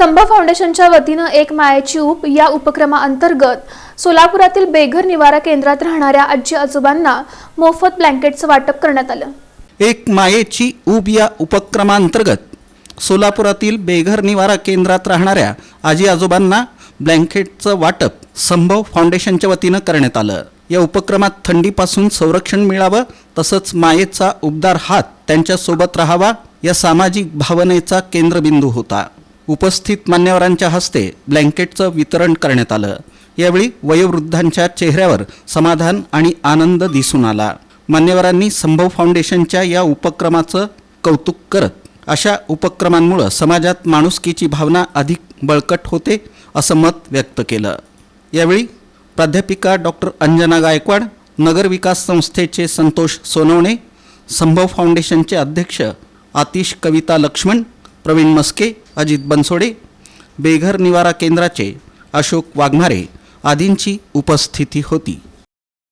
संभव फाउंडेशनच्या वतीनं एक मायेची ऊब या उपक्रमाअंतर्गत सोलापुरातील बेघर निवारा केंद्रात राहणाऱ्या आजी आजोबांना मोफत ब्लँकेटचं वाटप करण्यात आलं। एक मायेची ऊब या उपक्रमाअंतर्गत सोलापुरातील बेघर निवारा केंद्रात राहणाऱ्या आजी आजोबांना ब्लँकेटचं वाटप संभव फाउंडेशनच्या वतीनं करण्यात आलं। या उपक्रमात थंडीपासून संरक्षण मिळावं तसंच मायेचा उबदार हात त्यांच्या सोबत राहावा या सामाजिक भावनेचा केंद्रबिंदू होता। उपस्थित मान्यवरांच्या हस्ते ब्लँकेटचं वितरण करण्यात आलं। यावेळी वयोवृद्धांच्या चेहऱ्यावर समाधान आणि आनंद दिसून आला। मान्यवरांनी संभव फाउंडेशनच्या या उपक्रमाचं कौतुक करत अशा उपक्रमांमुळे समाजात माणुसकीची भावना अधिक बळकट होते असं मत व्यक्त केलं। यावेळी प्राध्यापिका डॉक्टर अंजना गायकवाड, नगर विकास संस्थेचे संतोष सोनवणे, संभव फाउंडेशनचे अध्यक्ष आतिश कविता लक्ष्मण, प्रवीण मस्के, अजित बनसोडे, बेघर निवारा केंद्राचे अशोक वाघमारे आदींची उपस्थिती होती।